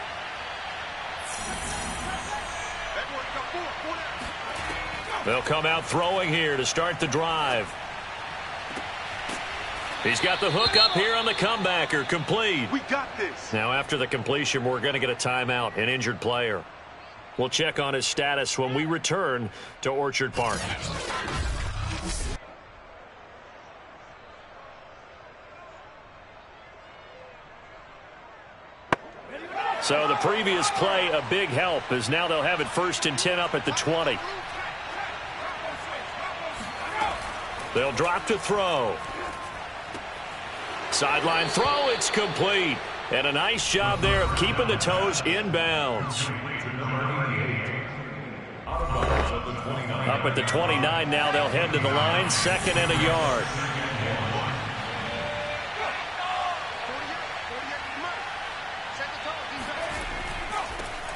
They'll come out throwing here to start the drive. He's got the hook up here on the comebacker, complete. We got this. Now after the completion, we're going to get a timeout, an injured player. We'll check on his status when we return to Orchard Park. So the previous play, a big help, as now they'll have it 1st and 10 up at the 20. They'll drop to throw. Sideline throw, it's complete. And a nice job there of keeping the toes in bounds. Up at the 29 now, they'll head to the line, 2nd and a yard.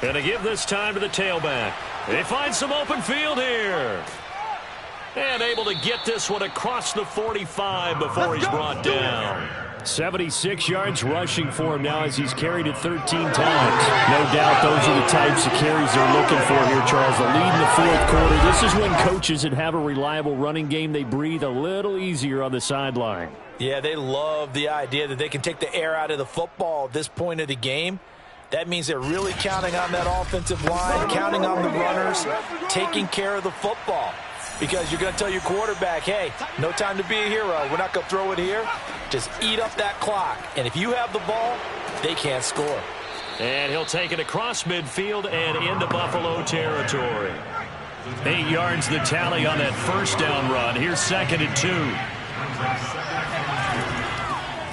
And to give this time to the tailback. They find some open field here. And able to get this one across the 45 before he's brought down. 76 yards rushing for him now as he's carried it 13 times. No doubt those are the types of carries they're looking for here, Charles. The lead in the fourth quarter. This is when coaches that have a reliable running game, they breathe a little easier on the sideline. Yeah, they love the idea that they can take the air out of the football at this point of the game. That means they're really counting on that offensive line, counting on the runners, taking care of the football. Because you're going to tell your quarterback, hey, no time to be a hero. We're not going to throw it here. Just eat up that clock. And if you have the ball, they can't score. And he'll take it across midfield and into Buffalo territory. 8 yards the tally on that first down run. Here's 2nd and 2.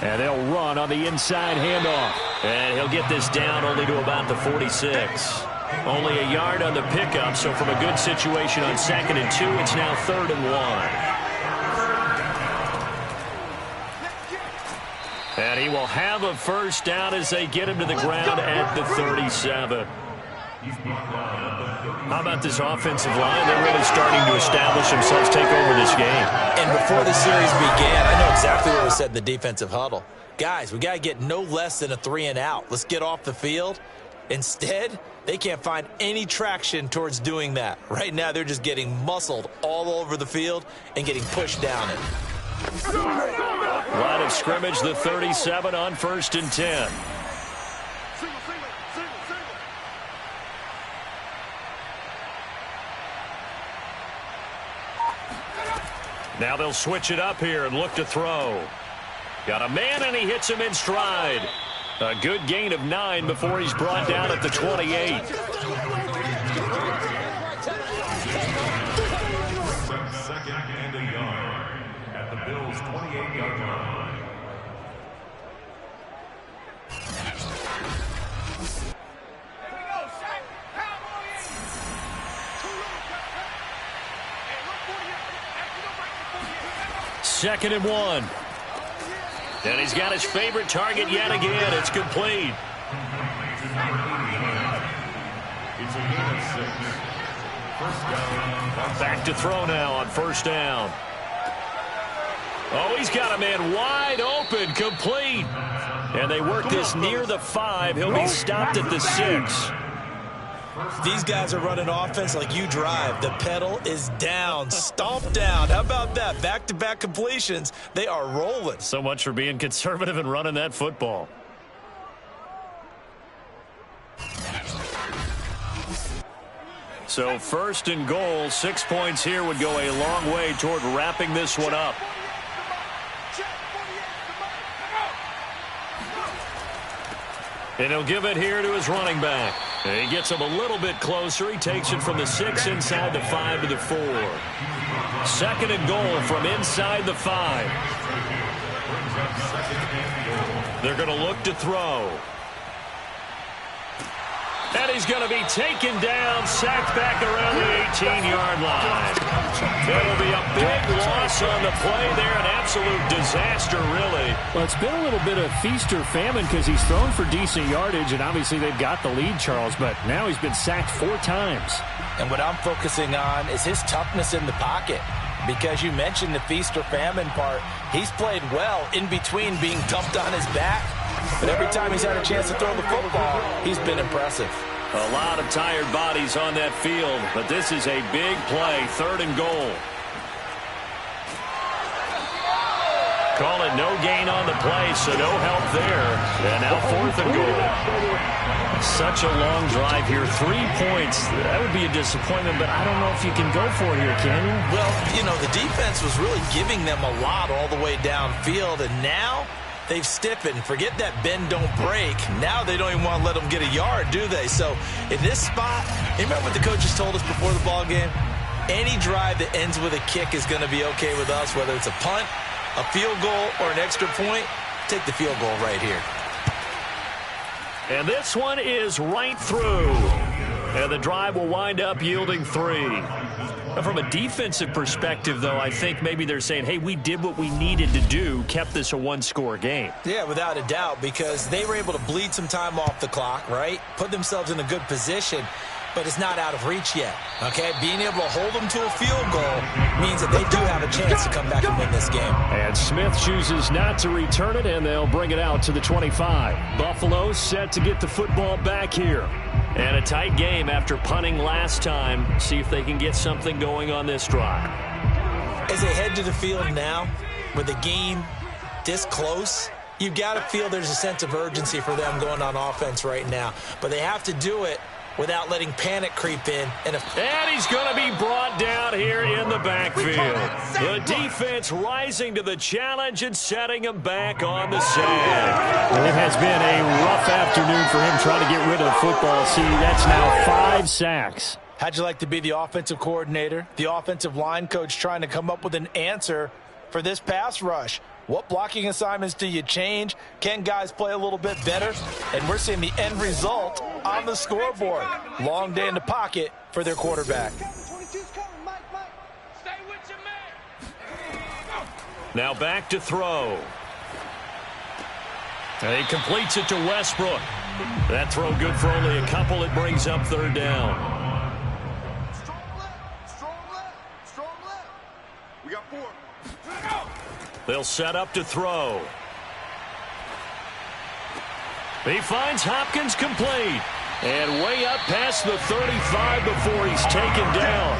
And they'll run on the inside handoff. And he'll get this down only to about the 46. Only a yard on the pickup, so from a good situation on 2nd and 2, it's now 3rd and 1. And he will have a first down as they get him to the ground at the 37. How about this offensive line? They're really starting to establish themselves, take over this game. And before the series began, I know exactly what was said in the defensive huddle. Guys, we got to get no less than a 3 and out. Let's get off the field. Instead, they can't find any traction towards doing that. Right now, they're just getting muscled all over the field and getting pushed down it. Line of scrimmage, the 37 on 1st and 10. Now they'll switch it up here and look to throw. Got a man, and he hits him in stride. A good gain of 9 before he's brought down at the 28. Second and a yard at the Bills' 28-yard line. 2nd and 1. And he's got his favorite target yet again. It's complete. It's a gain of 6. First down. Back to throw now on 1st down. Oh, he's got a man wide open, complete. And they work this near the 5. He'll be stopped at the 6. These guys are running offense like you drive. The pedal is down, stomp down. How about that? Back-to-back completions. They are rolling. So much for being conservative and running that football. So 1st and goal, 6 points here would go a long way toward wrapping this one up. And he'll give it here to his running back. And he gets him a little bit closer. He takes it from the 6 inside the 5 to the 4. 2nd and goal from inside the 5. They're going to look to throw. And he's going to be taken down, sacked back around the 18-yard line. It'll be a big loss on the play there, an absolute disaster, really. Well, it's been a little bit of feast or famine because he's thrown for decent yardage, and obviously they've got the lead, Charles, but now he's been sacked 4 times. And what I'm focusing on is his toughness in the pocket. Because you mentioned the feast or famine part, he's played well in between being dumped on his back. But every time he's had a chance to throw the football, he's been impressive. A lot of tired bodies on that field, but this is a big play, 3rd and goal. Call it no gain on the play, so no help there. And now 4th and goal. Such a long drive here. 3 points. That would be a disappointment, but I don't know if you can go for it here, can you? Well, you know, the defense was really giving them a lot all the way downfield, and now they've stiffened. Forget that bend, don't break. Now they don't even want to let them get a yard, do they? So in this spot, you remember what the coaches told us before the ball game? Any drive that ends with a kick is going to be okay with us, whether it's a punt, a field goal, or an extra point. Take the field goal right here. And this one is right through. And the drive will wind up yielding 3. Now, from a defensive perspective, though, I think maybe they're saying, hey, we did what we needed to do, kept this a 1-score game. Yeah, without a doubt, because they were able to bleed some time off the clock, right? Put themselves in a good position, but it's not out of reach yet, okay? Being able to hold them to a field goal means that they do have a chance to come back and win this game. And Smith chooses not to return it, and they'll bring it out to the 25. Buffalo set to get the football back here. And a tight game after punting last time. See if they can get something going on this drive. As they head to the field now, with the game this close, you've got to feel there's a sense of urgency for them going on offense right now. But they have to do it without letting panic creep in. And he's going to be brought down here in the backfield. The defense rising to the challenge and setting him back on the sand. Well, it has been a rough afternoon for him trying to get rid of the football. See, that's now 5 sacks. How'd you like to be the offensive coordinator, the offensive line coach trying to come up with an answer for this pass rush? What blocking assignments do you change? Can guys play a little bit better? And we're seeing the end result on the scoreboard. Long day in the pocket for their quarterback. Now back to throw. And he completes it to Westbrook. That throw good for only a couple. It brings up 3rd down. We got 4. They'll set up to throw. He finds Hopkins complete. And way up past the 35 before he's taken down.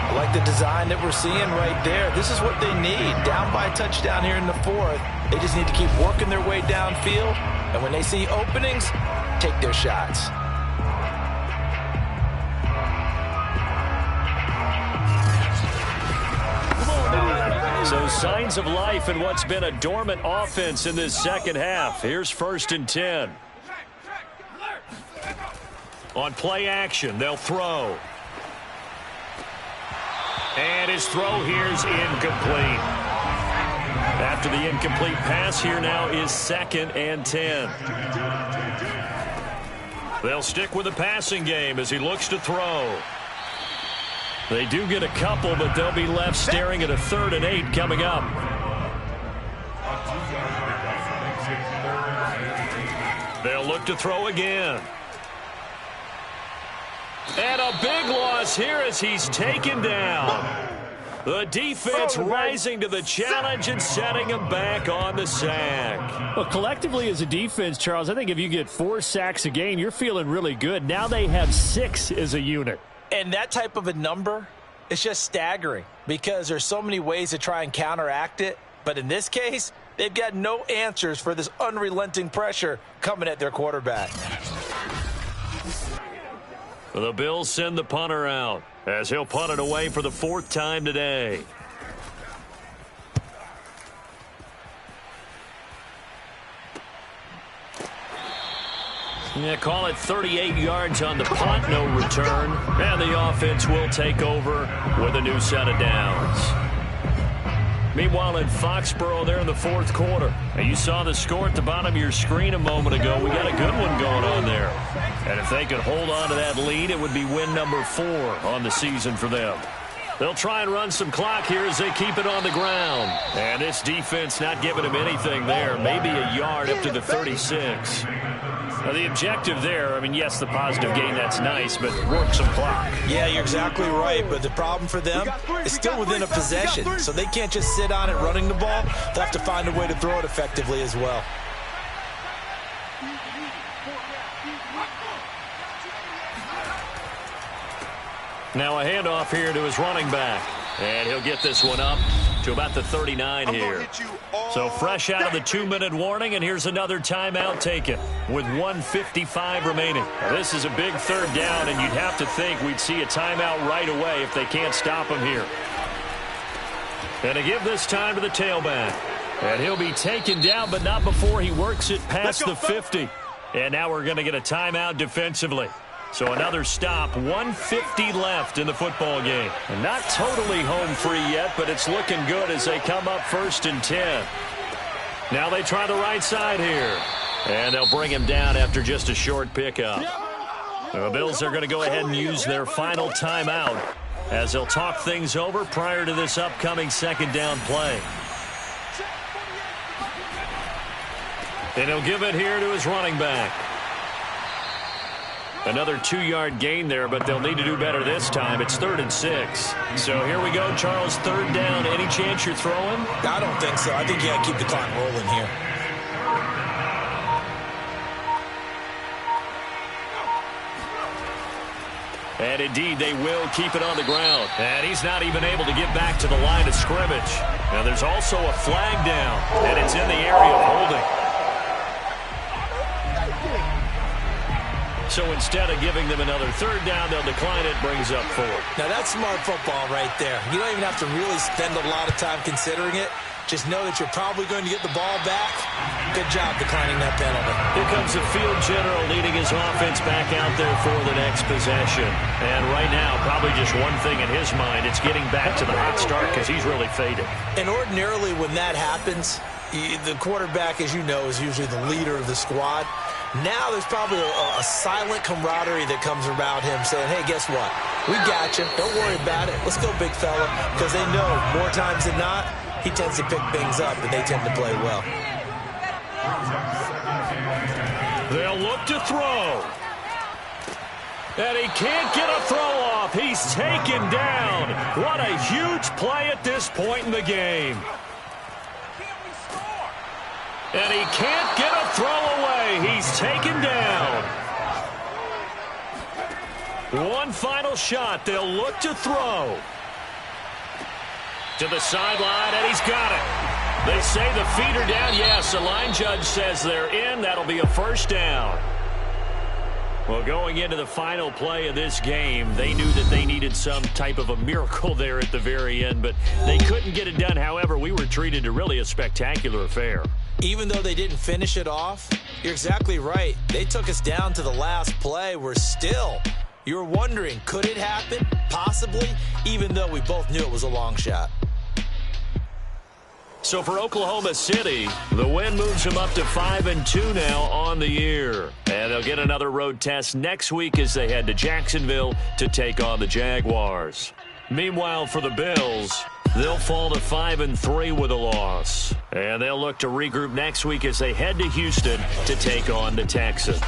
I like the design that we're seeing right there. This is what they need. Down by a touchdown here in the 4th. They just need to keep working their way downfield. And when they see openings, take their shots. So signs of life in what's been a dormant offense in this second half. Here's 1st and 10. On play action, they'll throw. And his throw here's incomplete. After the incomplete pass, here now is 2nd and 10. They'll stick with the passing game as he looks to throw. They do get a couple, but they'll be left staring at a 3rd and 8 coming up. They'll look to throw again. And a big loss here as he's taken down. The defense rising to the challenge and setting him back on the sack. Well, collectively as a defense, Charles, I think if you get 4 sacks a game, you're feeling really good. Now they have 6 as a unit. And that type of a number is just staggering because there's so many ways to try and counteract it. But in this case, they've got no answers for this unrelenting pressure coming at their quarterback. The Bills send the punter out as he'll punt it away for the 4th time today. Yeah, call it 38 yards on the punt, no return. And the offense will take over with a new set of downs. Meanwhile, in Foxborough, there in the 4th quarter. Now, you saw the score at the bottom of your screen a moment ago. We got a good one going on there. And if they could hold on to that lead, it would be win number 4 on the season for them. They'll try and run some clock here as they keep it on the ground. And this defense not giving them anything there. Maybe a yard up to the 36. Now, the objective there, I mean, yes, the positive gain, that's nice, but work some clock. Yeah, you're exactly right, but the problem for them is still within a possession, so they can't just sit on it running the ball. They'll have to find a way to throw it effectively as well. Now a handoff here to his running back. And he'll get this one up to about the 39 here. So fresh out of the 2-minute warning, and here's another timeout taken with 1:55 remaining. Now, this is a big 3rd down, and you'd have to think we'd see a timeout right away if they can't stop him here. And to give this time to the tailback. And he'll be taken down, but not before he works it past the 50. And now we're going to get a timeout defensively. So another stop, 1:50 left in the football game. And not totally home free yet, but it's looking good as they come up 1st and 10. Now they try the right side here. And they'll bring him down after just a short pickup. The Bills are going to go ahead and use their final timeout as they'll talk things over prior to this upcoming 2nd down play. And he'll give it here to his running back. Another 2-yard gain there, but they'll need to do better this time. It's 3rd and 6. So here we go, Charles, 3rd down. Any chance you're throwing? I don't think so. I think you got to keep the clock rolling here. And indeed, they will keep it on the ground. And he's not even able to get back to the line of scrimmage. Now there's also a flag down, and it's in the area of holding. So instead of giving them another 3rd down, they'll decline it, brings up 4. Now that's smart football right there. You don't even have to really spend a lot of time considering it. Just know that you're probably going to get the ball back. Good job declining that penalty. Here comes the field general leading his offense back out there for the next possession. And right now, probably just one thing in his mind. It's getting back to the hot start because he's really faded. And ordinarily when that happens, the quarterback, as you know, is usually the leader of the squad. Now there's probably a silent camaraderie that comes around him saying, hey, guess what? We got you. Don't worry about it. Let's go, big fella. Because they know more times than not, he tends to pick things up, and they tend to play well. They'll look to throw. And he can't get a throw off. He's taken down. What a huge play at this point in the game. And he can't get a throw away. He's taken down. One final shot. They'll look to throw. To the sideline, and he's got it. They say the feet are down. Yes, the line judge says they're in. That'll be a 1st down. Well, going into the final play of this game, they knew that they needed some type of a miracle there at the very end, but they couldn't get it done. However, we were treated to really a spectacular affair. Even though they didn't finish it off, you're exactly right. They took us down to the last play. We're still, you're wondering, could it happen? Possibly, even though we both knew it was a long shot. So for Oklahoma City, the win moves them up to 5-2 now on the year. And they'll get another road test next week as they head to Jacksonville to take on the Jaguars. Meanwhile, for the Bills, they'll fall to 5-3 with a loss. And they'll look to regroup next week as they head to Houston to take on the Texans.